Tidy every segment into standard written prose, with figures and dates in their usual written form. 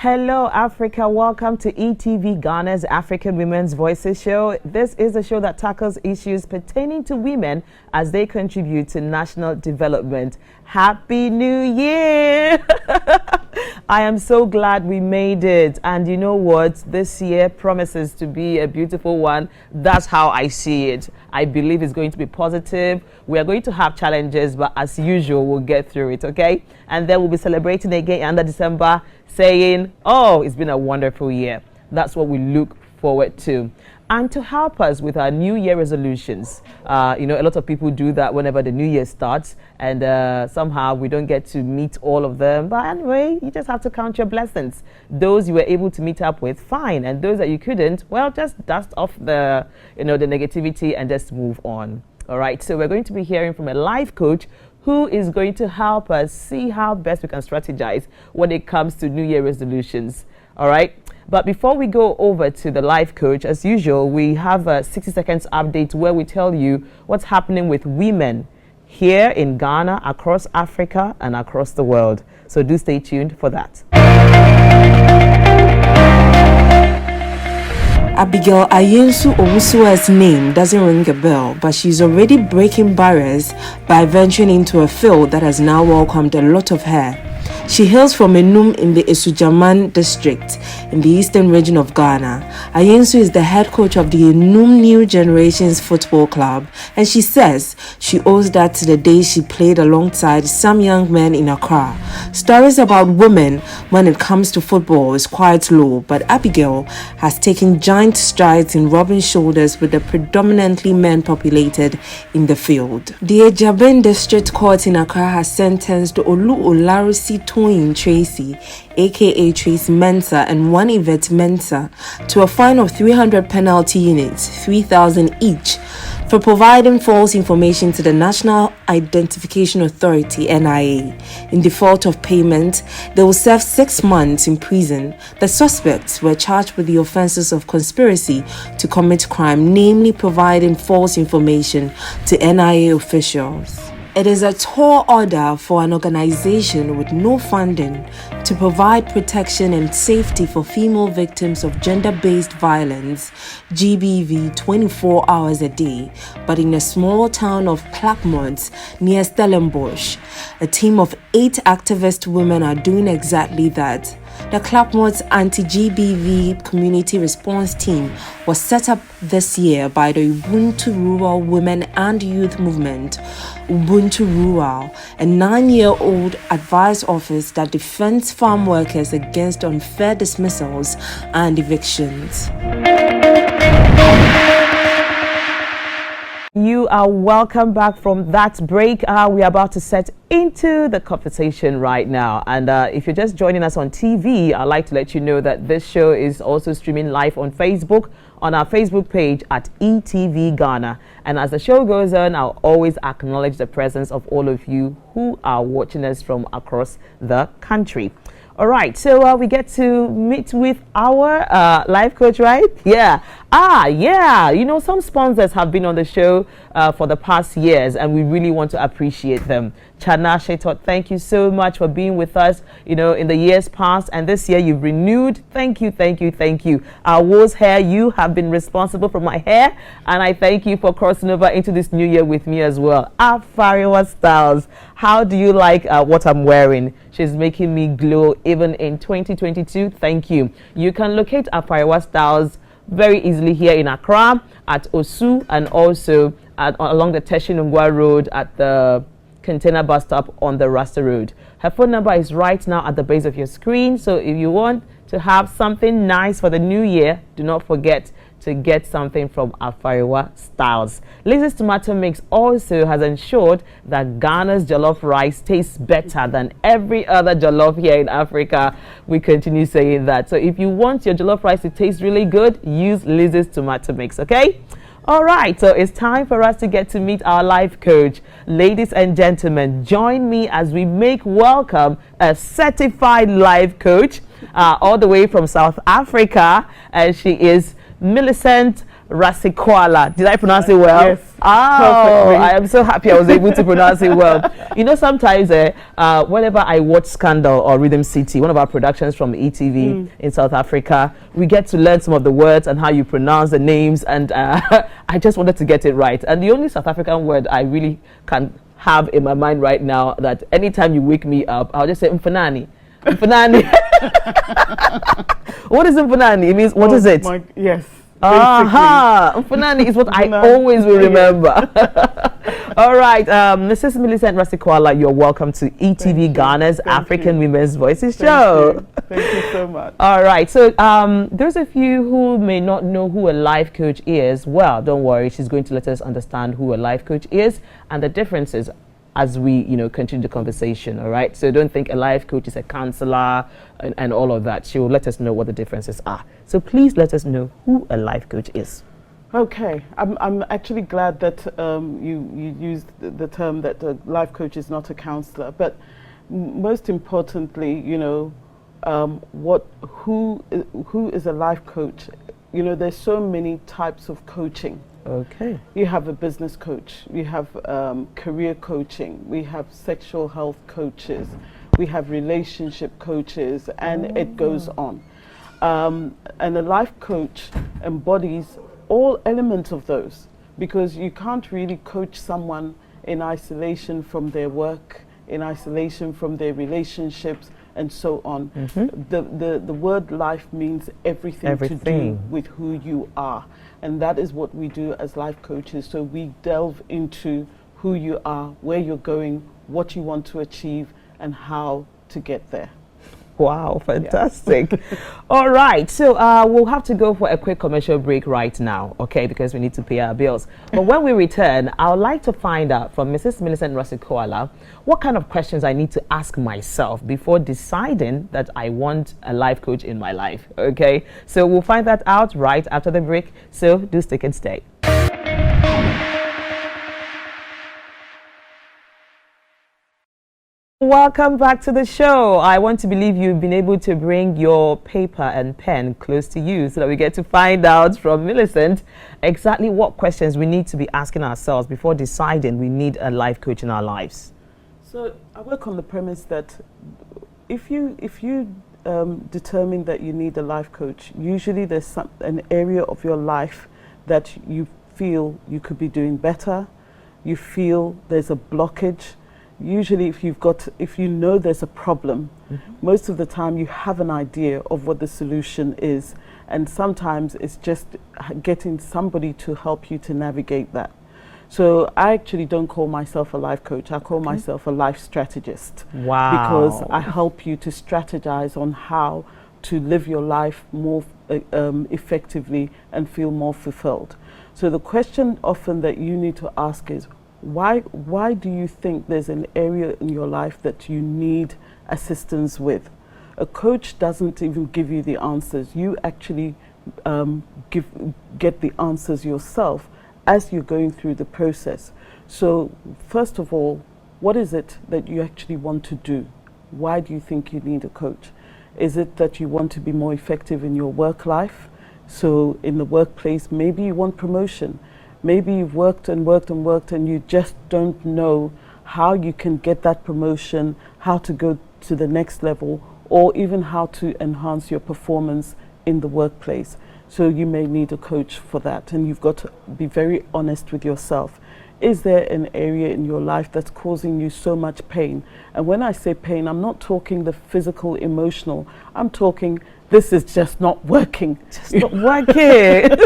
Hello, Africa. Welcome to ETV Ghana's African Women's Voices show. This is a show that tackles issues pertaining to women as they contribute to national development. Happy New Year! I am so glad we made it. And you know what? This year promises to be a beautiful one. That's how I see it. I believe it's going to be positive. We are going to have challenges, but as usual, we'll get through it, okay? And then we'll be celebrating again under December, saying, oh, it's been a wonderful year. That's what we look forward to. And to help us with our New Year resolutions, a lot of people do that whenever the New Year starts, and somehow we don't get to meet all of them. But anyway, you just have to count your blessings. Those you were able to meet up with, fine. And those that you couldn't, well, just dust off the negativity and just move on. All right, so we're going to be hearing from a life coach who is going to help us see how best we can strategize when it comes to New Year resolutions. All right. But before we go over to the life coach, as usual, we have a 60 seconds update where we tell you what's happening with women here in Ghana, across Africa, and across the world. So do stay tuned for that. Abigail Ayensu Owusua's name doesn't ring a bell, but she's already breaking barriers by venturing into a field that has now welcomed a lot of her. She hails from Enum in the Esujaman district in the eastern region of Ghana. Ayensu is the head coach of the Enum New Generations Football Club, and she says she owes that to the day she played alongside some young men in Accra. Stories about women when it comes to football is quite low, but Abigail has taken giant strides in rubbing shoulders with the predominantly men-populated in the field. The Ejaben District Court in Accra has sentenced Olu Olarusi Toyin Tracy, aka Trace Mensah, and one Yvette Mensah to a fine of 300 penalty units, 3,000 each, for providing false information to the National Identification Authority, NIA. In default of payment, they will serve 6 months in prison. The suspects were charged with the offenses of conspiracy to commit crime, namely providing false information to NIA officials. It is a tall order for an organization with no funding to provide protection and safety for female victims of gender-based violence, GBV, 24 hours a day. But in a small town of Clackmont near Stellenbosch, a team of 8 activist women are doing exactly that. The Clackmont Anti-GBV Community Response Team was set up this year by the Ubuntu Rural Women and Youth Movement, Ubuntu Rural, a 9-year-old advice office that defends farm workers against unfair dismissals and evictions. You are welcome back from that break. We are about to set into the conversation right now. And if you're just joining us on TV, I'd like to let you know that this show is also streaming live on Facebook, on our Facebook page at ETV Ghana. And as the show goes on, I'll always acknowledge the presence of all of you who are watching us from across the country. All right, so we get to meet with our life coach, right? Yeah. Yeah. Some sponsors have been on the show for the past years, and we really want to appreciate them. Chana Shetot, thank you so much for being with us, in the years past. And this year you've renewed. Thank you, thank you, thank you. Woz Hair, you have been responsible for my hair. And I thank you for crossing over into this new year with me as well. Afariwa Styles, how do you like what I'm wearing? She's making me glow even in 2022. Thank you. You can locate Afariwa Styles very easily here in Accra at Osu, and also along the Teshinungwa Road at the container bus stop on the Rasta Road. Her phone number is right now at the base of your screen. So if you want to have something nice for the new year, do not forget to get something from Afariwa Styles. Lizzie's Tomato Mix also has ensured that Ghana's jollof rice tastes better than every other jollof here in Africa. We continue saying that. So if you want your jollof rice to taste really good, use Lizzie's Tomato Mix, okay? All right, so it's time for us to get to meet our life coach. Ladies and gentlemen, join me as we make welcome a certified life coach all the way from South Africa, and she is Millicent Rasikwala. Did I pronounce it well? Yes. Oh, I am so happy I was able to pronounce it well. You know, sometimes whenever I watch Scandal or Rhythm City, one of our productions from ETV in South Africa, we get to learn some of the words and how you pronounce the names, and I just wanted to get it right. And the only South African word I really can have in my mind right now, that anytime you wake me up, I'll just say Mfanani. Mfanani. What is Mfanani? It means, what is it? Yes. Aha, Mfanani is what I always will remember. All right, Mrs. Millicent Rasikwala, you're welcome to ETV Ghana's African Women's Voices show. Thank you so much. All right, so those of you who may not know who a life coach is, well, don't worry, she's going to let us understand who a life coach is and the differences as we, continue the conversation, all right? So don't think a life coach is a counselor and all of that. She will let us know what the differences are. So please let us know who a life coach is. Okay, I'm actually glad that you used the term that a life coach is not a counselor, but most importantly, who is a life coach? There's so many types of coaching. Okay. You have a business coach, you have career coaching, we have sexual health coaches, we have relationship coaches, and it goes on. And a life coach embodies all elements of those, because you can't really coach someone in isolation from their work, in isolation from their relationships, and so on. The word life means everything to do with who you are. And that is what we do as life coaches. So we delve into who you are, where you're going, what you want to achieve, and how to get there. Wow, fantastic. Yeah. All right, so we'll have to go for a quick commercial break right now, okay, because we need to pay our bills. But when we return, I would like to find out from Mrs. Millicent Rasikwala what kind of questions I need to ask myself before deciding that I want a life coach in my life, okay? So we'll find that out right after the break, so do stick and stay. Welcome back to the show. I want to believe you've been able to bring your paper and pen close to you so that we get to find out from Millicent exactly what questions we need to be asking ourselves before deciding we need a life coach in our lives. So I work on the premise that if you determine that you need a life coach, usually there's an area of your life that you feel you could be doing better, you feel there's a blockage. Usually if you know there's a problem, most of the time you have an idea of what the solution is, and sometimes it's just getting somebody to help you to navigate that. So I actually don't call myself a life coach, I call myself a life strategist. Wow. Because I help you to strategize on how to live your life more effectively and feel more fulfilled. So the question often that you need to ask is, why do you think there's an area in your life that you need assistance with? A coach doesn't even give you the answers. You actually get the answers yourself as you're going through the process. So first of all, what is it that you actually want to do? Why do you think you need a coach? Is it that you want to be more effective in your work life? So in the workplace, maybe you want promotion. Maybe you've worked and worked and worked and you just don't know how you can get that promotion, how to go to the next level, or even how to enhance your performance in the workplace. So you may need a coach for that, and you've got to be very honest with yourself. Is there an area in your life that's causing you so much pain? And when I say pain, I'm not talking the physical, emotional. I'm talking, this is just not working. Just not working.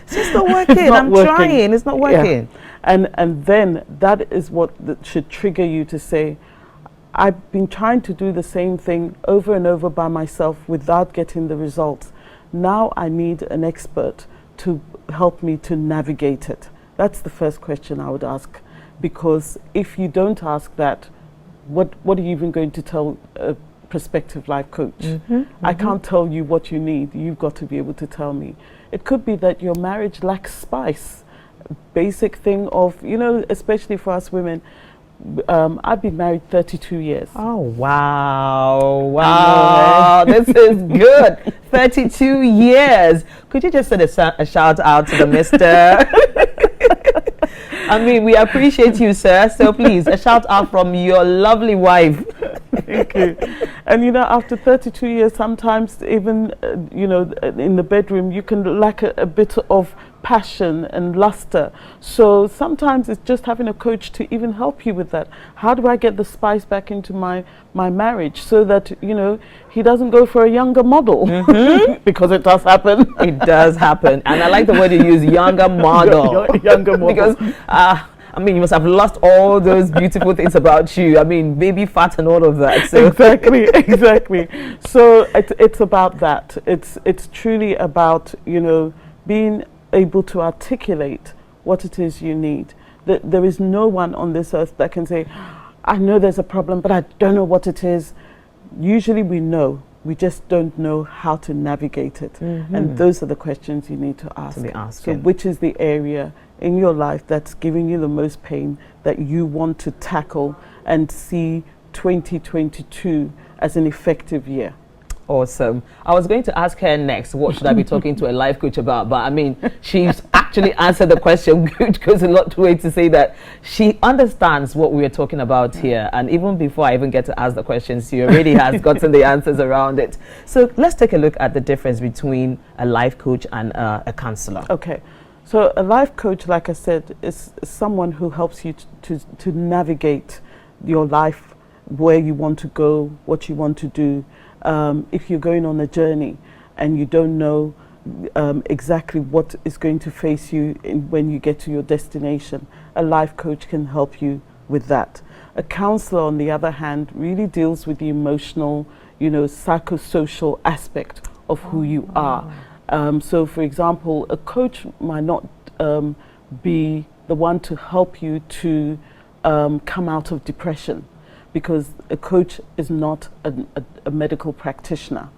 It's just not working. I'm trying. It's not working. Yeah. And then that is what should trigger you to say, I've been trying to do the same thing over and over by myself without getting the results. Now I need an expert to help me to navigate it. That's the first question I would ask, because if you don't ask that, what are you even going to tell a prospective life coach? I can't tell you what you need. You've got to be able to tell me. It could be that your marriage lacks spice. Basic thing of, especially for us women, I've been married 32 years. Oh, wow. Wow. This is good. 32 years. Could you just send a shout out to the Mr.? I mean, we appreciate you, sir. So please, a shout out from your lovely wife. Thank you. And you know, after 32 years, sometimes even, you know, in the bedroom, you can lack a bit of passion and luster. So sometimes it's just having a coach to even help you with that. How do I get the spice back into my marriage so that, you know, he doesn't go for a younger model? Because it does happen. It does happen. And I like the word you use, younger model. Younger model. Because I mean, you must have lost all those beautiful things about you. I mean, baby fat and all of that. So. Exactly. So it's about that. It's truly about, you know, being able to articulate what it is you need. There is no one on this earth that can say, I know there's a problem, but I don't know what it is. Usually we know. We just don't know how to navigate it. And those are the questions you need to ask. So which is the area in your life that's giving you the most pain that you want to tackle and see 2022 as an effective year? Awesome. I was going to ask her next, what should I be talking to a life coach about? But I mean, she's actually answered the question, which goes a lot way to say that she understands what we are talking about here. And even before I even get to ask the questions, she already has gotten the answers around it. So let's take a look at the difference between a life coach and a counselor. Okay. So a life coach, like I said, is someone who helps you to navigate your life, where you want to go, what you want to do. If you're going on a journey and you don't know exactly what is going to face you when you get to your destination, a life coach can help you with that. A counselor, on the other hand, really deals with the emotional, you know, psychosocial aspect of who you are. So, for example, a coach might not be the one to help you to come out of depression, because a coach is not a medical practitioner.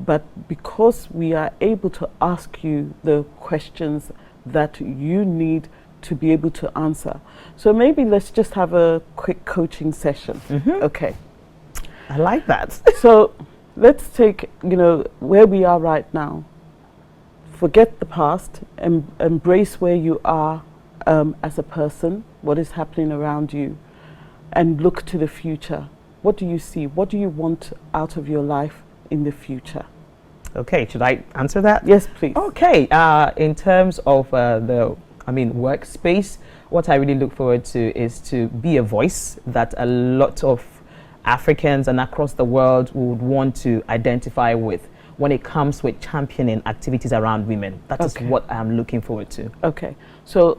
But because we are able to ask you the questions that you need to be able to answer. So maybe let's just have a quick coaching session. Okay. I like that. So let's take, you know, where we are right now. Forget the past and embrace where you are as a person, what is happening around you, and look to the future. What do you see? What do you want out of your life in the future? Okay, should I answer that? Yes, please. Okay, in terms of workspace, what I really look forward to is to be a voice that a lot of Africans and across the world would want to identify with when it comes with championing activities around women. That is what I'm looking forward to. Okay, so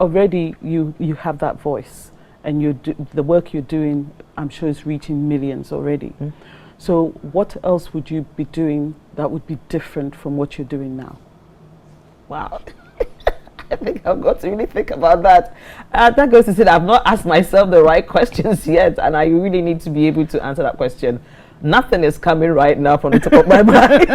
already you have that voice, and the work you're doing, I'm sure, is reaching millions already. So what else would you be doing that would be different from what you're doing now? Wow. I think I've got to really think about that. That goes to say that I've not asked myself the right questions yet, and I really need to be able to answer that question. Nothing is coming right now from the top of my mind.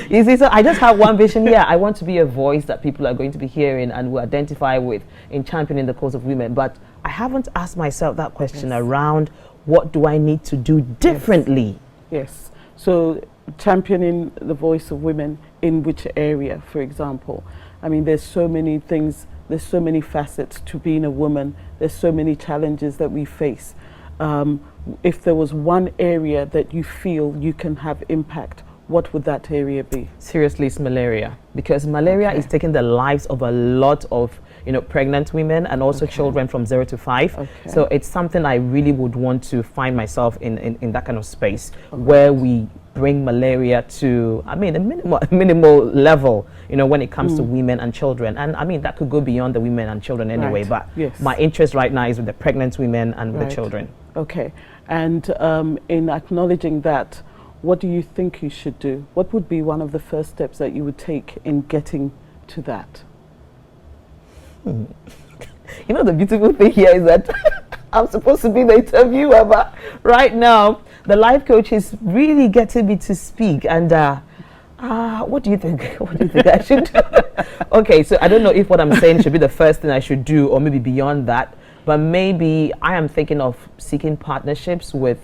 You see, so I just have one vision. Yeah, I want to be a voice that people are going to be hearing and will identify with in championing the cause of women. But I haven't asked myself that question around what do I need to do differently? Yes. So championing the voice of women in which area, for example? I mean, there's so many things, there's so many facets to being a woman. There's so many challenges that we face. If there was one area that you feel you can have impact, what would that area be? Seriously, it's malaria, because malaria is taking the lives of a lot of pregnant women and also children from 0 to 5. So it's something I really would want to find myself in that kind of space where we bring malaria to, I mean, a minimal level, when it comes to women and children. And I mean, that could go beyond the women and children anyway, but my interest right now is with the pregnant women and with the children. Okay. And in acknowledging that, what do you think you should do? What would be one of the first steps that you would take in getting to that? The beautiful thing here is that I'm supposed to be the interviewer, but right now the life coach is really getting me to speak. And what do you think? What do you think I should do? Okay, so I don't know if what I'm saying should be the first thing I should do, or maybe beyond that. But maybe I am thinking of seeking partnerships with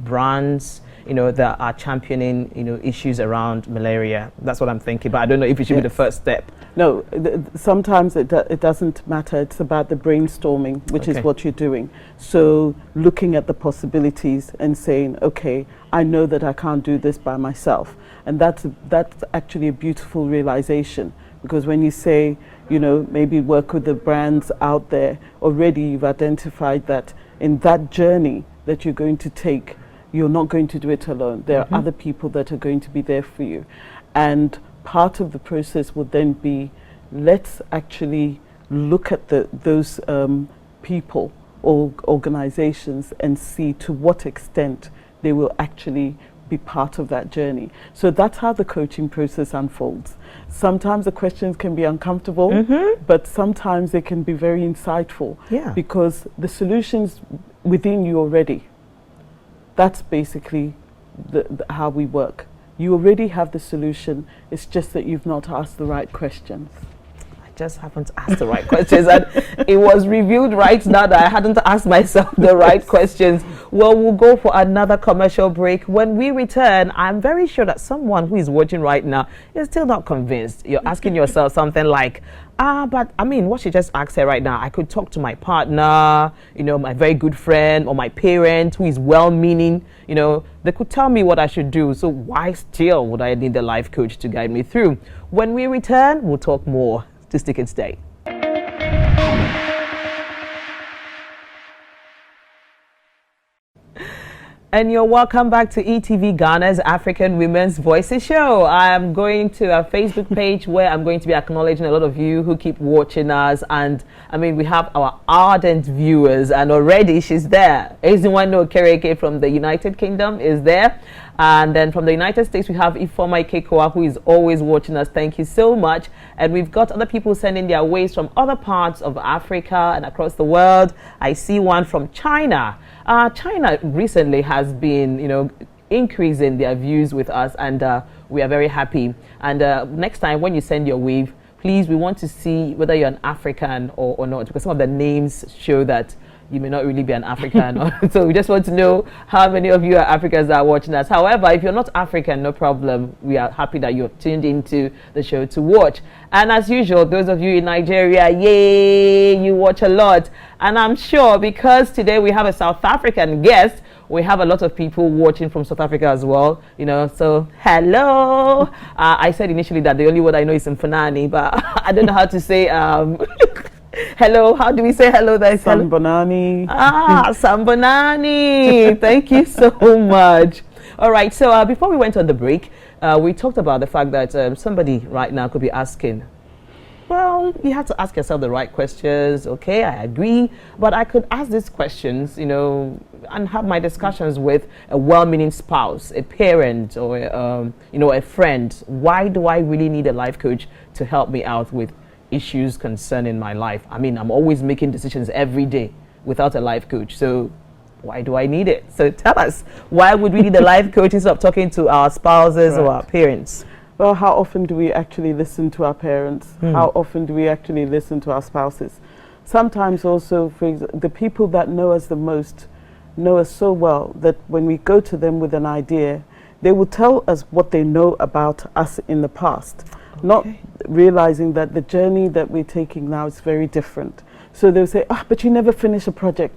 brands, that are championing, issues around malaria. That's what I'm thinking, but I don't know if it should be the first step. No, sometimes it doesn't matter. It's about the brainstorming, which is what you're doing. So looking at the possibilities and saying, okay, I know that I can't do this by myself. And that's actually a beautiful realization, because when you say, maybe work with the brands out there, already you've identified that in that journey that you're going to take, you're not going to do it alone. There are other people that are going to be there for you. And part of the process would then be, let's actually look at those people or organizations and see to what extent they will actually be part of that journey. So that's how the coaching process unfolds. Sometimes the questions can be uncomfortable, but sometimes they can be very insightful, because the solution's within you already. That's basically how we work. You already have the solution. It's just that you've not asked the right questions. I just haven't asked the right questions, and it was revealed right now that I hadn't asked myself the right questions. Well, we'll go for another commercial break. When we return, I'm very sure that someone who is watching right now is still not convinced. You're asking yourself something like, but I mean, what she just asked her right now, I could talk to my partner, my very good friend, or my parent who is well-meaning, they could tell me what I should do. So why still would I need a life coach to guide me through? When we return, we'll talk more. To stick and stay. And you're welcome back to ETV Ghana's African Women's Voices Show. I'm going to our Facebook page where I'm going to be acknowledging a lot of you who keep watching us. And I mean, we have our ardent viewers, and already she's there. Ezinwano Kereke from the United Kingdom is there. And then from the United States, we have Ifoma Kekoa, who is always watching us. Thank you so much. And we've got other people sending their ways from other parts of Africa and across the world. I see one from China. China recently has been, increasing their views with us, and we are very happy. And next time when you send your wave, please, we want to see whether you're an African or not, because some of the names show that you may not really be an African. So we just want to know how many of you are Africans that are watching us. However, if you're not African, no problem. We are happy that you have tuned into the show to watch. And as usual, those of you in Nigeria, yay, you watch a lot. And I'm sure because today we have a South African guest, we have a lot of people watching from South Africa as well, so hello. I said initially that the only word I know is Mfanani, but I don't know how to say hello. How do we say hello? Sambonani. Sambonani. Thank you so much. All right. So before we went on the break, we talked about the fact that somebody right now could be asking, well, you have to ask yourself the right questions. Okay, I agree. But I could ask these questions, and have my discussions with a well-meaning spouse, a parent, or, a friend. Why do I really need a life coach to help me out with issues concerning my life? I mean, I'm always making decisions every day without a life coach. So why do I need it? So tell us, why would we need a life coach instead of talking to our spouses or our parents? Well, how often do we actually listen to our parents? How often do we actually listen to our spouses? Sometimes also, for the people that know us the most know us so well that when we go to them with an idea, they will tell us what they know about us in the past, not realizing that the journey that we're taking now is very different. So they'll say, but you never finish a project.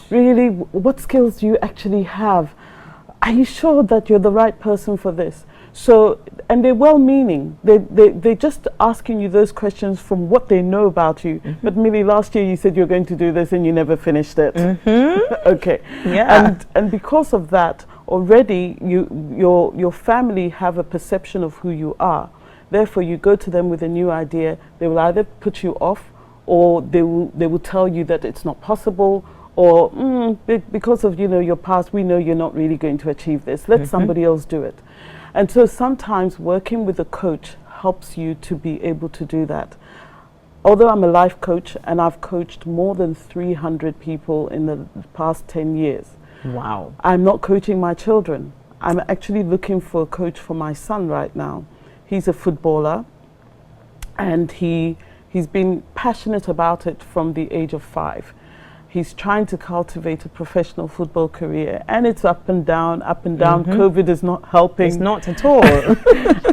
Really? What skills do you actually have? Are you sure that you're the right person for this? So, and they're well-meaning. They're just asking you those questions from what they know about you. But maybe last year you said you're going to do this and you never finished it. Okay. Yeah. And because of that, already your family have a perception of who you are. Therefore, you go to them with a new idea. They will either put you off, or they will tell you that it's not possible, or because of your past, we know you're not really going to achieve this. Let somebody else do it. And so sometimes working with a coach helps you to be able to do that. Although I'm a life coach and I've coached more than 300 people in the past 10 years. Wow. I'm not coaching my children. I'm actually looking for a coach for my son right now. He's a footballer, and he's been passionate about it from the age of 5. He's trying to cultivate a professional football career, and it's up and down, up and down. COVID is not helping. It's not at all.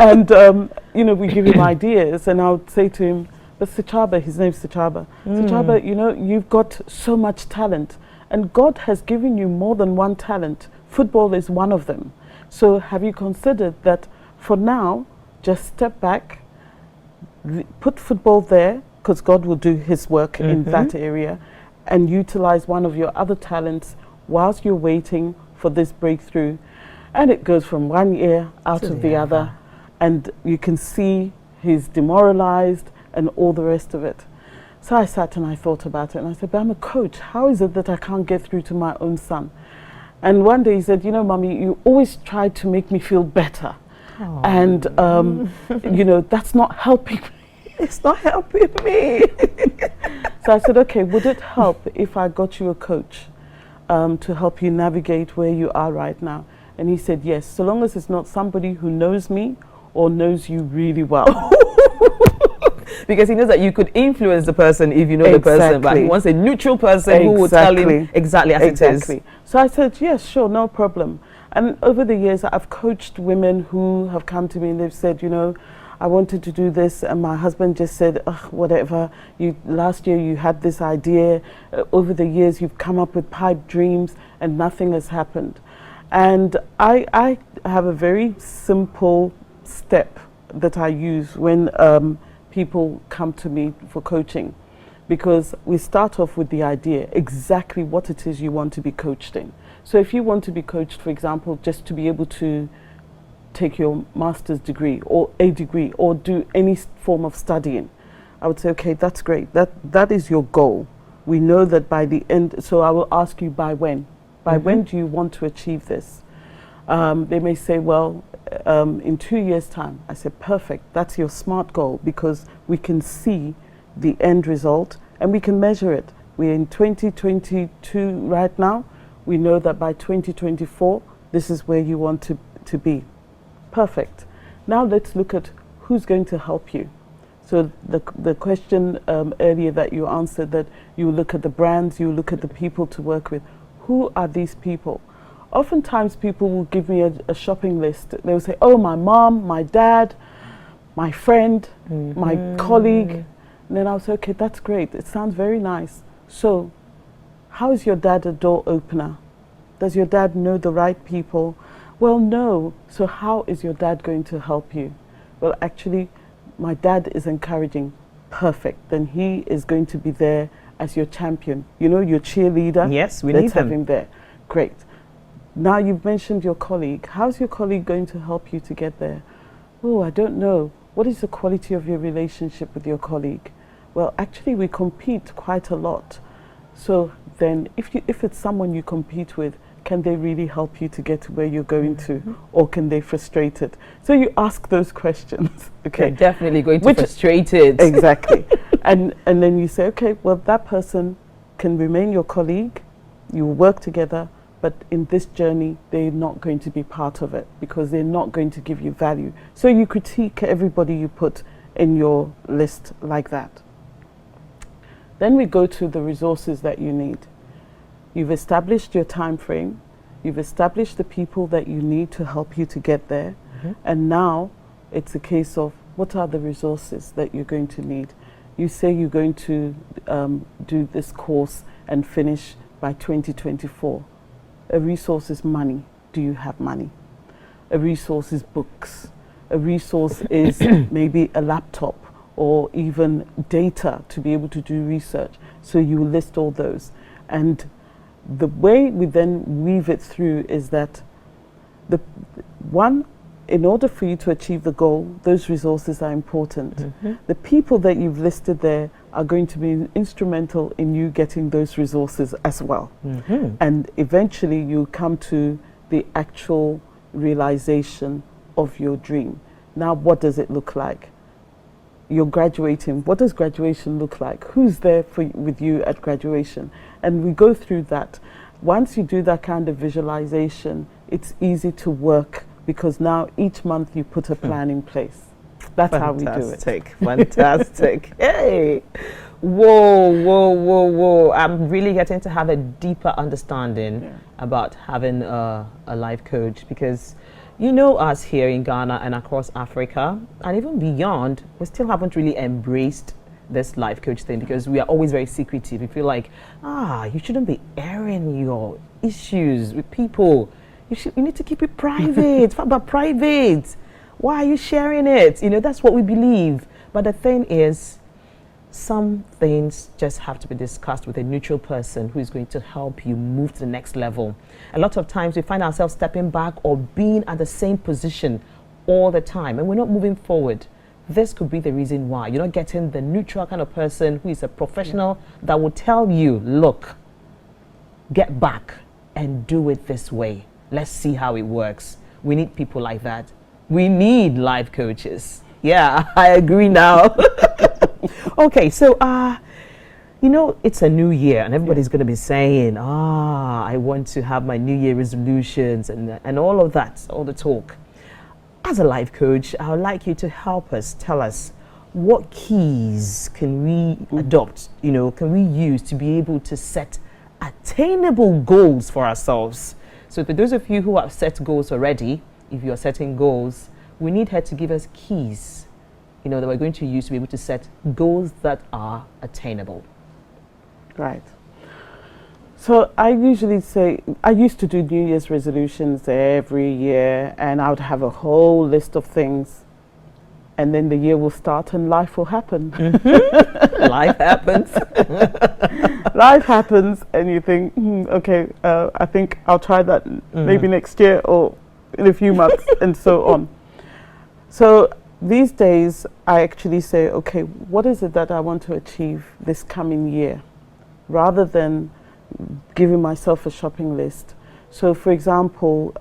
And, you know, we give him ideas, and I would say to him, but Sichaba, his name's Sichaba, Sichaba, you know, you've got so much talent, and God has given you more than one talent. Football is one of them. So have you considered that for now, just step back, put football there, because God will do his work in that area, and utilize one of your other talents whilst you're waiting for this breakthrough. And it goes from one ear out of the other, and you can see he's demoralized and all the rest of it. So I sat and I thought about it, and I said, but I'm a coach. How is it that I can't get through to my own son? And one day he said, you know, Mommy, you always try to make me feel better. Aww. And, you know, that's not helping me. It's not helping me. So I said, okay, would it help if I got you a coach to help you navigate where you are right now? And he said, yes, so long as it's not somebody who knows me or knows you really well. Because he knows that you could influence the person if you know the person, but he wants a neutral person who will tell him exactly as it is. So I said, yes, sure, no problem. And over the years, I've coached women who have come to me and they've said, you know, I wanted to do this, and my husband just said, ugh, whatever, last year you had this idea, over the years you've come up with pipe dreams and nothing has happened. And I have a very simple step that I use when people come to me for coaching, because we start off with the idea, exactly what it is you want to be coached in. So if you want to be coached, for example, just to be able to take your master's degree or a degree or do any form of studying, I would say, okay, that's great. That is your goal. We know that by the end, so I will ask you by when? By when do you want to achieve this? They may say, well, in 2 years' time. I said, perfect. That's your SMART goal, because we can see the end result and we can measure it. We're in 2022 right now. We know that by 2024, this is where you want to be. Perfect. Now let's look at who's going to help you. So the question earlier that you answered, that you look at the brands, you look at the people to work with. Who are these people? Oftentimes people will give me a shopping list. They will say, oh, my mom, my dad, my friend, my colleague. And then I'll say, okay, that's great. It sounds very nice. So how is your dad a door opener? Does your dad know the right people? Well, no. So how is your dad going to help you? Well, actually, my dad is encouraging. Perfect. Then he is going to be there as your champion. You know, your cheerleader. Yes, we need Let's have him there. Great. Now you've mentioned your colleague. How's your colleague going to help you to get there? Oh, I don't know. What is the quality of your relationship with your colleague? Well, actually, we compete quite a lot. So then if it's someone you compete with, can they really help you to get to where you're going to, or can they frustrate it? So you ask those questions. Okay, they're definitely going to frustrate it. Exactly. and then you say, okay, well, that person can remain your colleague. You work together, but in this journey, they're not going to be part of it because they're not going to give you value. So you critique everybody you put in your list like that. Then we go to the resources that you need. You've established your time frame. You've established the people that you need to help you to get there. And now it's a case of what are the resources that you're going to need. You say you're going to do this course and finish by 2024. A resource is money. Do you have money? A resource is books. A resource is maybe a laptop or even data to be able to do research. So you list all those. And the way we then weave it through is that in order for you to achieve the goal, those resources are important. The people that you've listed there are going to be instrumental in you getting those resources as well. And eventually you come to the actual realization of your dream. Now, what does it look like? You're graduating. What does graduation look like? Who's there with you at graduation? And we go through that. Once you do that kind of visualization, it's easy to work because now each month you put a plan in place. That's how we do it. Fantastic. Hey. Whoa. I'm really getting to have a deeper understanding about having a life coach, because you know us here in Ghana and across Africa and even beyond, we still haven't really embraced this life coach thing, because we are always very secretive. We feel like, you shouldn't be airing your issues with people. You need to keep it private. What about private? Why are you sharing it? You know, that's what we believe. But the thing is, some things just have to be discussed with a neutral person who is going to help you move to the next level. A lot of times we find ourselves stepping back or being at the same position all the time, and we're not moving forward. This could be the reason why you're not getting the neutral kind of person who is a professional that will tell you, look, get back and do it this way. Let's see how it works. We need people like that. We need life coaches. Yeah, I agree now. Okay, so you know, it's a new year and everybody's going to be saying, I want to have my New Year resolutions and all of that, all the talk. As a life coach, I would like you to help us, tell us what keys can we adopt, you know, can we use to be able to set attainable goals for ourselves. So for those of you who have set goals already, if you're setting goals, we need her to give us keys, you know, that we're going to use to be able to set goals that are attainable. Right. So I usually say, I used to do New Year's resolutions every year, and I would have a whole list of things, and then the year will start and life will happen. Life happens. Life happens, and you think, okay, I think I'll try that maybe next year or in a few months, and so on. So these days, I actually say, okay, what is it that I want to achieve this coming year, rather than giving myself a shopping list. So for example,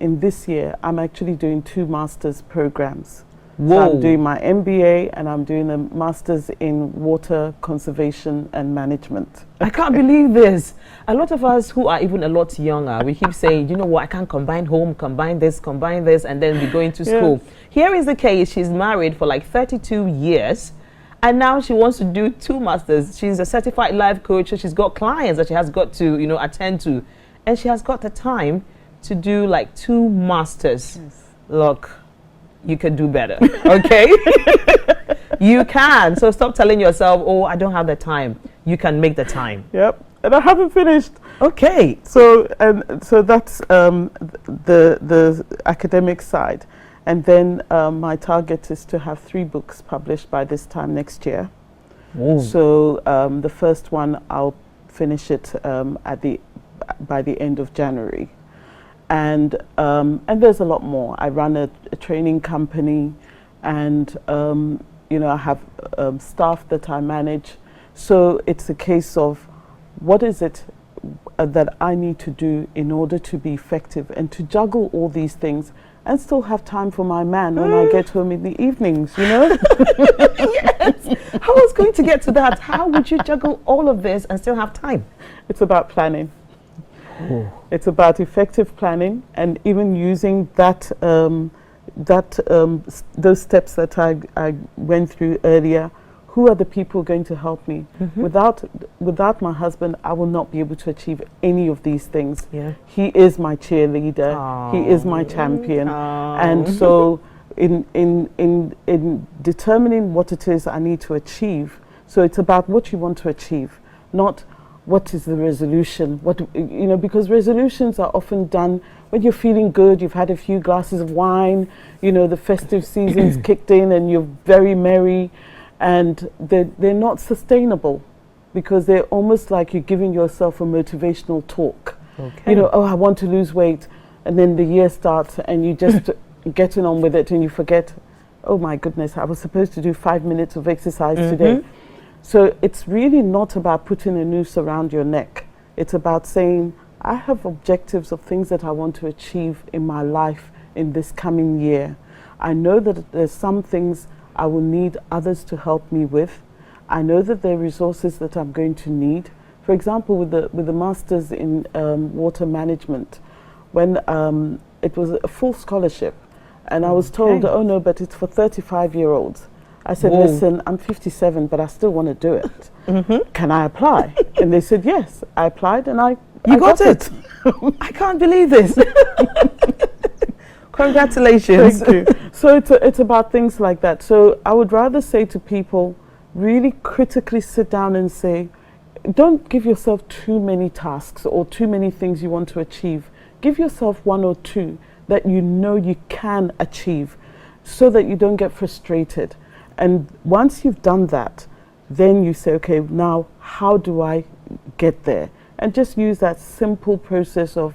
in this year, I'm actually doing 2 master's programs. So I'm doing my MBA and I'm doing a master's in water conservation and management. I can't believe this. A lot of us who are even a lot younger, we keep saying, you know what, I can't combine home, combine this, and then we go into school. Here is the case, she's married for like 32 years. And now she wants to do 2 masters. She's a certified life coach. So she's got clients that she has got to, you know, attend to. And she has got the time to do like 2 masters. Yes. Look, you can do better, okay? You can. So stop telling yourself, oh, I don't have the time. You can make the time. Yep. And I haven't finished. Okay. So that's the academic side. And then my target is to have 3 books published by this time next year. Ooh. So the first one, I'll finish it by the end of January. And there's a lot more. I run a training company, and you know, I have staff that I manage. So it's a case of what is it that I need to do in order to be effective and to juggle all these things and still have time for my man when I get home in the evenings, you know? Yes. I was going to get to that. How would you juggle all of this and still have time? It's about planning. Oh. It's about effective planning, and even using that those steps that I went through earlier. Who are the people going to help me? Without my husband, I will not be able to achieve any of these things. Yeah. He is my cheerleader. Aww. He is my champion. Aww. And so in determining what it is I need to achieve, so it's about what you want to achieve, not what is the resolution. Because resolutions are often done when you're feeling good, you've had a few glasses of wine, you know, the festive season's kicked in and you're very merry. And they're not sustainable, because they're almost like you're giving yourself a motivational talk. Okay. You know, oh, I want to lose weight, and then the year starts and you just getting on with it and you forget, oh my goodness, I was supposed to do 5 minutes of exercise today. So it's really not about putting a noose around your neck. It's about saying, I have objectives of things that I want to achieve in my life in this coming year. I know that there's some things I will need others to help me with. I know that there are resources that I'm going to need. For example, with the masters in water management, when it was a full scholarship, and I was told, oh no, but it's for 35-year-olds. I said, Whoa. listen, I'm 57, but I still want to do it. Can I apply? And they said, yes. I applied and I got it. I can't believe this. Congratulations. Thank you. So it's about things like that. So I would rather say to people, really critically sit down and say, don't give yourself too many tasks or too many things you want to achieve. Give yourself one or two that you know you can achieve so that you don't get frustrated. And once you've done that, then you say, okay, now how do I get there? And just use that simple process of,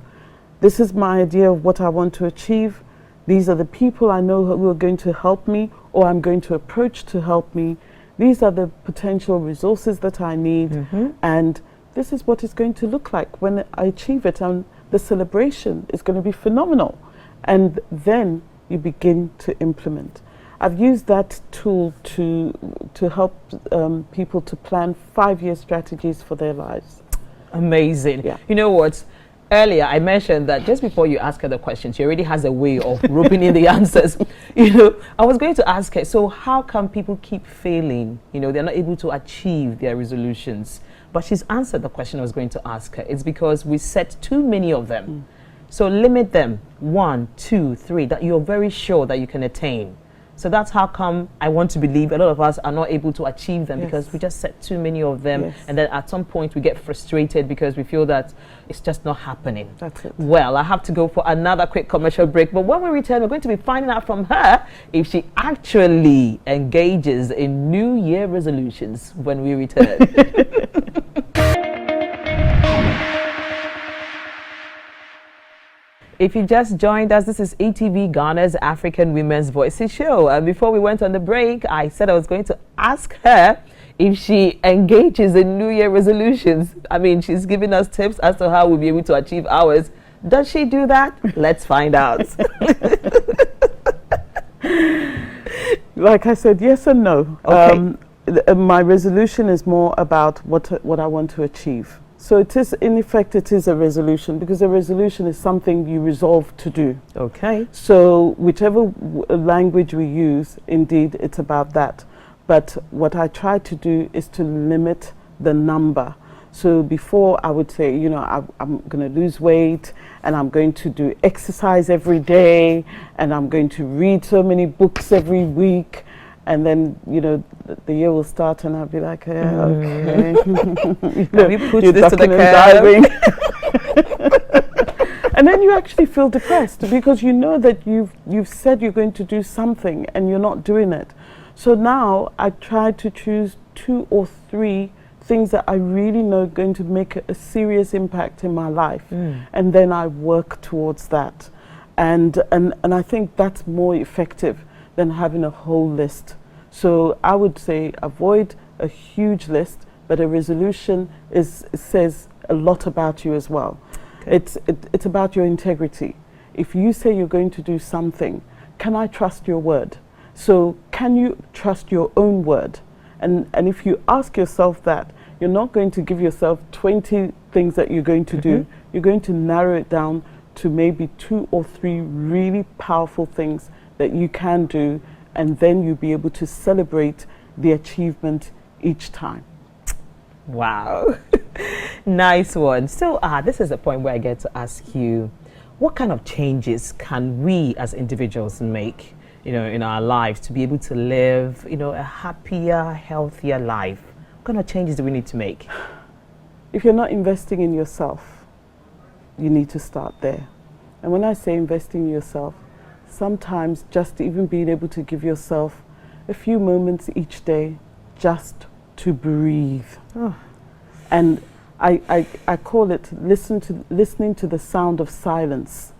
this is my idea of what I want to achieve. These are the people I know who are going to help me or I'm going to approach to help me. These are the potential resources that I need. And this is what it's going to look like when I achieve it. And the celebration is going to be phenomenal. And then you begin to implement. I've used that tool to help people to plan 5-year strategies for their lives. Amazing. Yeah. You know what? Earlier, I mentioned that just before you ask her the question, she already has a way of roping in the answers. You know, I was going to ask her, so how come people keep failing? You know, they're not able to achieve their resolutions. But she's answered the question I was going to ask her. It's because we set too many of them. So limit them, 1, 2, 3, that you're very sure that you can attain. So that's how come I want to believe a lot of us are not able to achieve them because we just set too many of them. And then at some point we get frustrated because we feel that it's just not happening. That's it. Well, I have to go for another quick commercial break. But when we return, we're going to be finding out from her if she actually engages in New Year resolutions when we return. If you just joined us, this is ETV Ghana's African Women's Voices show. And before we went on the break, I said I was going to ask her if she engages in New Year resolutions. I mean, she's giving us tips as to how we'll be able to achieve ours. Does she do that? Let's find out. Like I said, yes and no. Okay. My resolution is more about what I want to achieve. So it is, in effect, it is a resolution because a resolution is something you resolve to do. Okay. So whichever language we use, indeed, it's about that. But what I try to do is to limit the number. So before I would say, you know, I'm going to lose weight and I'm going to do exercise every day and I'm going to read so many books every week. And then, you know, the year will start and I'll be like, okay. Have you put this to the curb? And then you actually feel depressed because you know that you've said you're going to do something and you're not doing it. So now I try to choose 2 or 3 things that I really know are going to make a serious impact in my life. And then I work towards that. And I think that's more effective than having a whole list. So I would say avoid a huge list, but a resolution says a lot about you as well. Okay. It's about your integrity. If you say you're going to do something, can I trust your word? So can you trust your own word? And if you ask yourself that, you're not going to give yourself 20 things that you're going to do. You're going to narrow it down to maybe 2 or 3 really powerful things that you can do, and then you'll be able to celebrate the achievement each time. Wow. Nice one. So this is the point where I get to ask you, what kind of changes can we as individuals make, you know, in our lives to be able to live, you know, a happier, healthier life? What kind of changes do we need to make? If you're not investing in yourself, you need to start there. And when I say investing in yourself, sometimes just even being able to give yourself a few moments each day just to breathe. And I call it listening to the sound of silence,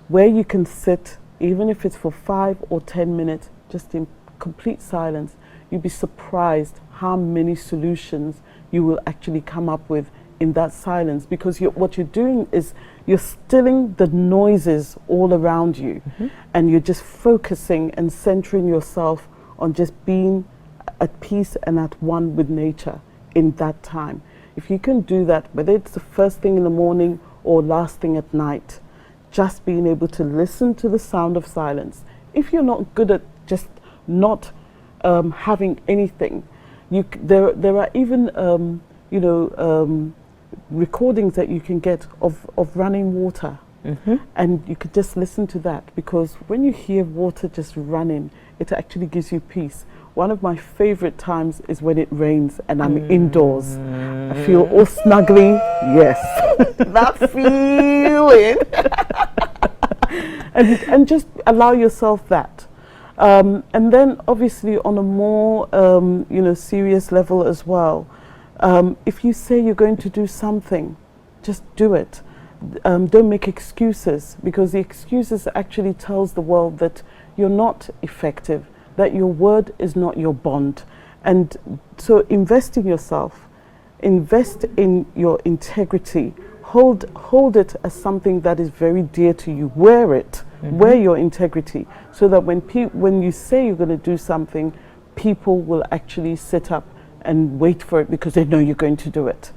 where you can sit, even if it's for 5 or 10 minutes, just in complete silence. You'd be surprised how many solutions you will actually come up with in that silence, because what you're doing is you're stilling the noises all around you, and you're just focusing and centering yourself on just being at peace and at one with nature in that time. If you can do that, whether it's the first thing in the morning or last thing at night, just being able to listen to the sound of silence. If you're not good at just not having anything. There are even recordings that you can get of running water. And you could just listen to that, because when you hear water just running, it actually gives you peace. One of my favorite times is when it rains and I'm indoors. I feel all snuggly. Yes. That feeling. and just allow yourself that. And then obviously on a more serious level as well, if you say you're going to do something, just do it. Don't make excuses, because the excuses actually tells the world that you're not effective, that your word is not your bond. And so invest in yourself, invest in your integrity, hold it as something that is very dear to you. Wear it, wear your integrity, so that when you say you're going to do something, people will actually sit up and wait for it, because they know you're going to do it.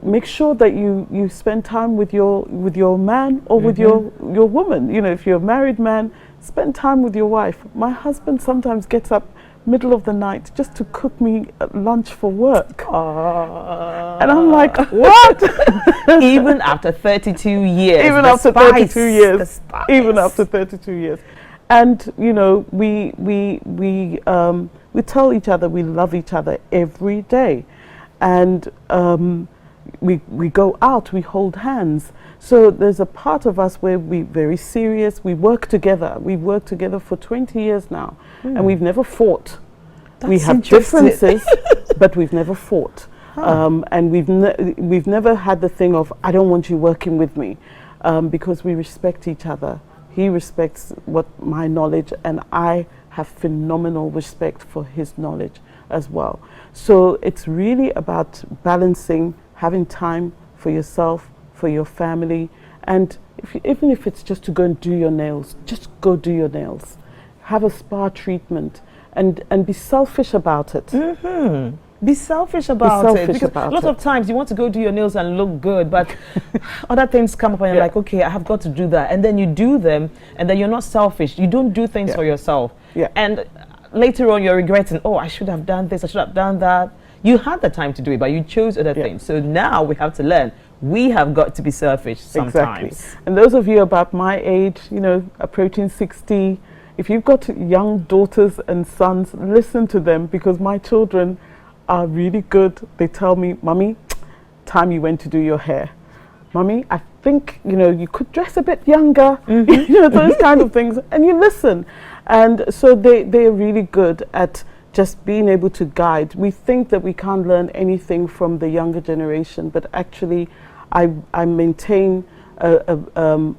Make sure that you spend time with your man or with your woman. You know, if you're a married man, spend time with your wife. My husband sometimes gets up middle of the night just to cook me lunch for work. And I'm like, what? Even after 32 years. Even after 32 years. Even after 32 years. And you know, we tell each other we love each other every day. And we go out, we hold hands. So there's a part of us where we're very serious. We work together. We've worked together for 20 years now, and we've never fought. We have differences, but we've never fought. And we've never had the thing of, I don't want you working with me, because we respect each other. He respects my knowledge, and I have phenomenal respect for his knowledge as well. So it's really about balancing, having time for yourself, for your family, and even if it's just to go and do your nails, just go do your nails. Have a spa treatment, and be selfish about it. Be selfish about it. Because a lot of times you want to go do your nails and look good, but other things come up and you're like, okay, I have got to do that. And then you do them, and then you're not selfish. You don't do things for yourself. And later on you're regretting, oh, I should have done this, I should have done that. You had the time to do it, but you chose other things. So now we have to learn. We have got to be selfish sometimes. Exactly. And those of you about my age, you know, approaching 60, if you've got young daughters and sons, listen to them, because my children are really good. They tell me, Mummy, time you went to do your hair. Mummy, I think, you know, you could dress a bit younger, you know, those kind of things. And you listen. And so they're really good at just being able to guide. We think that we can't learn anything from the younger generation, but actually I maintain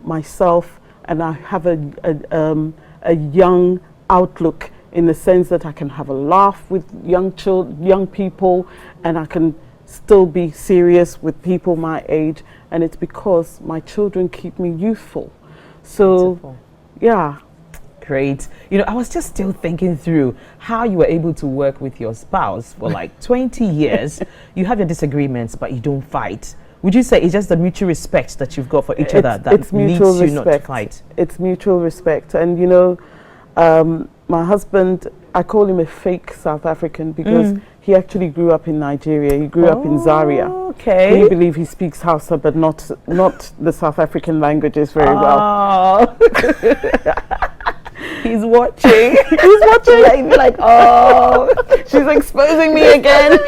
myself, and I have a young outlook, in the sense that I can have a laugh with young people, and I can still be serious with people my age, and it's because my children keep me youthful. So, beautiful. Yeah. Great. You know, I was just still thinking through how you were able to work with your spouse for like 20 years. You have your disagreements, but you don't fight. Would you say it's just the mutual respect that you've got for each other that leads you not to fight? It's mutual respect. And you know, my husband, I call him a fake South African, because he actually grew up in Nigeria. He grew up in Zaria. Okay. We believe he speaks Hausa, but not the South African languages very well. He's watching. He's watching. like, oh, she's exposing me again.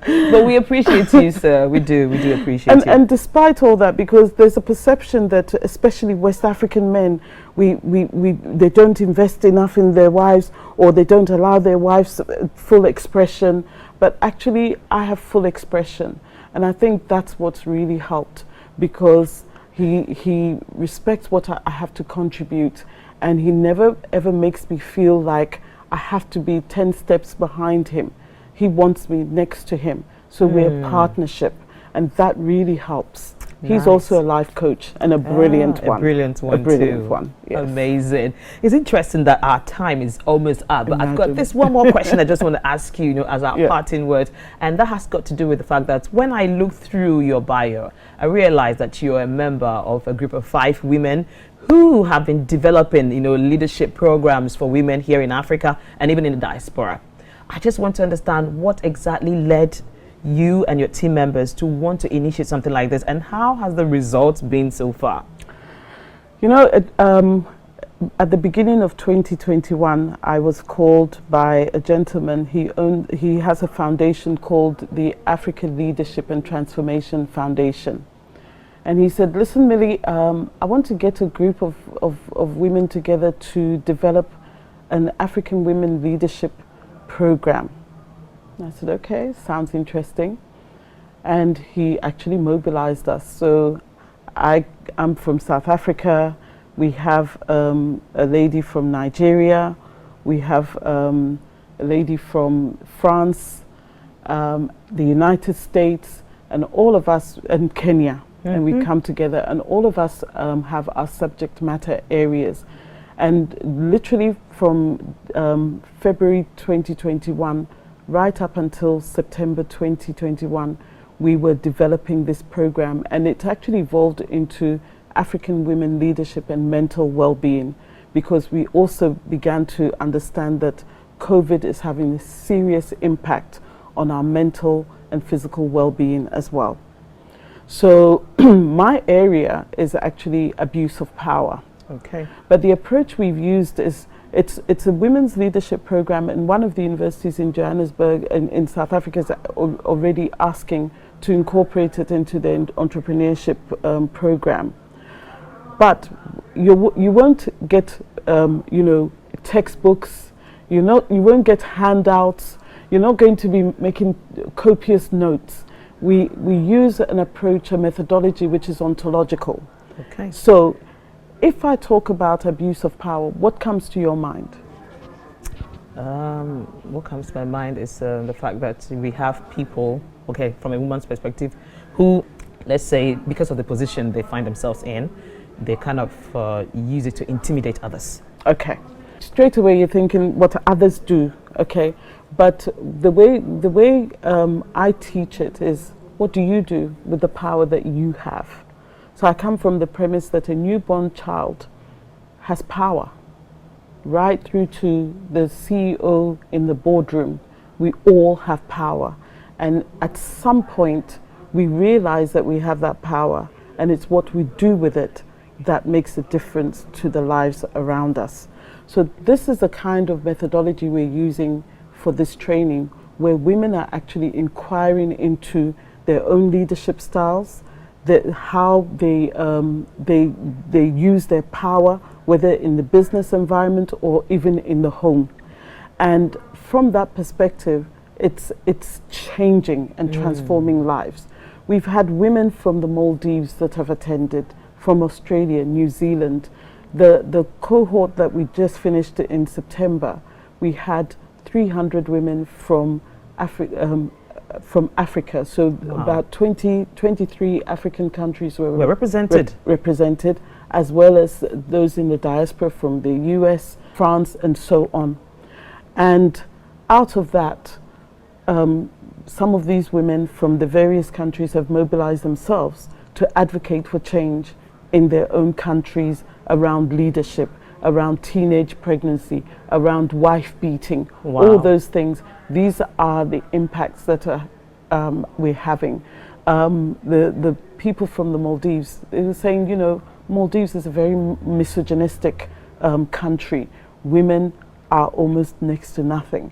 But we appreciate you, sir. We do appreciate you. And despite all that, because there's a perception that especially West African men, they don't invest enough in their wives, or they don't allow their wives full expression. But actually, I have full expression, and I think that's what's really helped, because he respects what I have to contribute, and he never ever makes me feel like I have to be 10 steps behind him. He wants me next to him. So we're a partnership, and that really helps. He's also a life coach and a brilliant one. A brilliant one, Yes. Amazing. It's interesting that our time is almost up, but I've got this one more question I just want to ask you, as our parting word, and that has got to do with the fact that when I look through your bio, I realized that you're a member of a group of 5 women who have been developing, leadership programs for women here in Africa and even in the diaspora. I just want to understand what exactly led you and your team members to want to initiate something like this, and how has the results been so far? At the beginning of 2021, I was called by a gentleman. He has a foundation called the African Leadership and Transformation Foundation. And he said, listen, Millie, I want to get a group of women together to develop an African women leadership program. I said, okay, sounds interesting. And he actually mobilized us. So I'm from South Africa. We have a lady from Nigeria. We have a lady from France, the United States, and all of us, and Kenya. And we come together, and all of us have our subject matter areas. And literally from February 2021, right up until September 2021, we were developing this program, and it actually evolved into African women leadership and mental well-being, because we also began to understand that COVID is having a serious impact on our mental and physical well-being as well. So my area is actually abuse of power. Okay. But the approach we've used is it's a women's leadership program, and one of the universities in Johannesburg in South Africa is already asking to incorporate it into their entrepreneurship program. But you won't get textbooks. You won't get handouts. You're not going to be making copious notes. We use an approach, a methodology which is ontological. Okay. So if I talk about abuse of power, what comes to your mind? What comes to my mind is the fact that we have people, okay, from a woman's perspective, who, let's say, because of the position they find themselves in, they kind of use it to intimidate others. Okay. Straight away you're thinking what others do, okay? But the way I teach it is, what do you do with the power that you have? So I come from the premise that a newborn child has power, right through to the CEO in the boardroom. We all have power. And at some point, we realize that we have that power, and it's what we do with it that makes a difference to the lives around us. So this is the kind of methodology we're using for this training, where women are actually inquiring into their own leadership styles, how they use their power, whether in the business environment or even in the home. And from that perspective, it's changing and transforming lives. We've had women from the Maldives that have attended, from Australia, New Zealand. The cohort that we just finished in September, we had 300 women from Africa. So about 23 African countries were represented, as well as those in the diaspora from the US, France, and so on. And out of that, some of these women from the various countries have mobilized themselves to advocate for change in their own countries around leadership, around teenage pregnancy, around wife beating, all those things. These are the impacts that we're having. The people from the Maldives, they were saying, Maldives is a very misogynistic country. Women are almost next to nothing.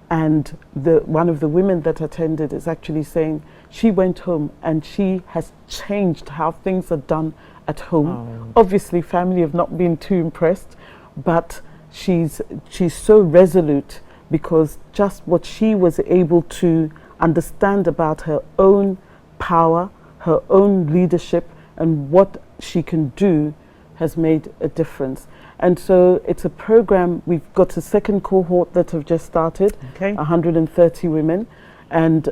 And one of the women that attended is actually saying she went home and she has changed how things are done at home. Obviously, family have not been too impressed, but she's so resolute, because just what she was able to understand about her own power, her own leadership, and what she can do has made a difference. And so it's a program. We've got a second cohort that have just started, 130 women, and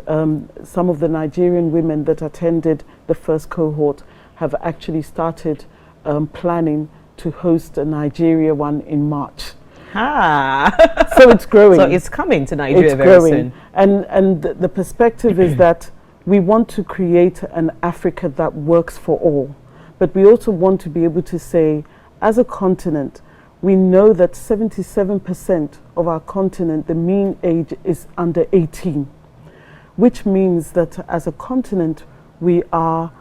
some of the Nigerian women that attended the first cohort have actually started planning to host a Nigeria one in March. So it's growing. So it's coming to Nigeria it's very growing. soon. And the perspective is that we want to create an Africa that works for all. But we also want to be able to say, as a continent, we know that 77% of our continent, the mean age is under 18, which means that as a continent, we are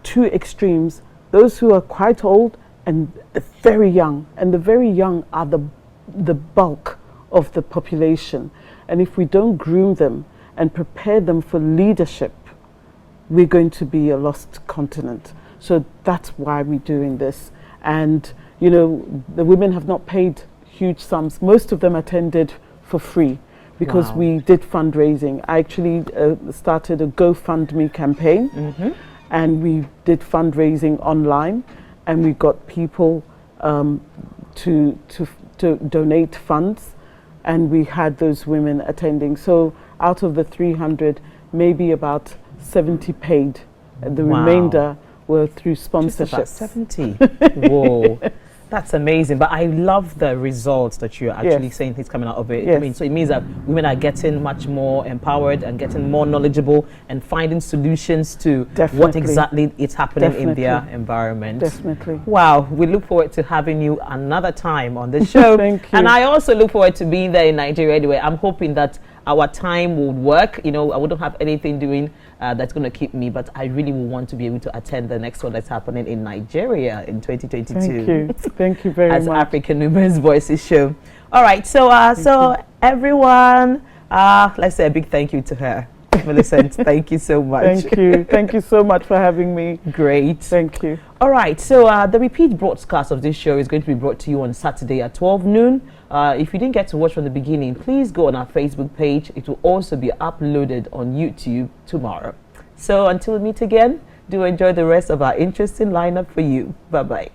two extremes, those who are quite old and the very young. And the very young are the bulk of the population. And if we don't groom them and prepare them for leadership, we're going to be a lost continent. So that's why we're doing this. And you know, the women have not paid huge sums. Most of them attended for free because we did fundraising. I actually started a GoFundMe campaign, and we did fundraising online, and we got people to donate funds, and we had those women attending. So out of the 300, maybe about 70 paid. The remainder were through sponsorships. 70. Whoa. That's amazing. But I love the results that you're actually saying things coming out of it. I mean, so it means that women are getting much more empowered and getting more knowledgeable and finding solutions to what exactly is happening in their environment. Definitely. Wow. We look forward to having you another time on the show. Thank you. And I also look forward to being there in Nigeria anyway. I'm hoping that our time will work. You know, I wouldn't have anything doing that's going to keep me, but I really will want to be able to attend the next one that's happening in Nigeria in 2022. Thank you. Thank you very much. As African Women's Voices show. All right, so everyone, let's say a big thank you to her. Millicent, thank you so much. Thank you. Thank you so much for having me. Great. Thank you. All right, so the repeat broadcast of this show is going to be brought to you on Saturday at 12 noon. If you didn't get to watch from the beginning, please go on our Facebook page. It will also be uploaded on YouTube tomorrow. So until we meet again, do enjoy the rest of our interesting lineup for you. Bye-bye.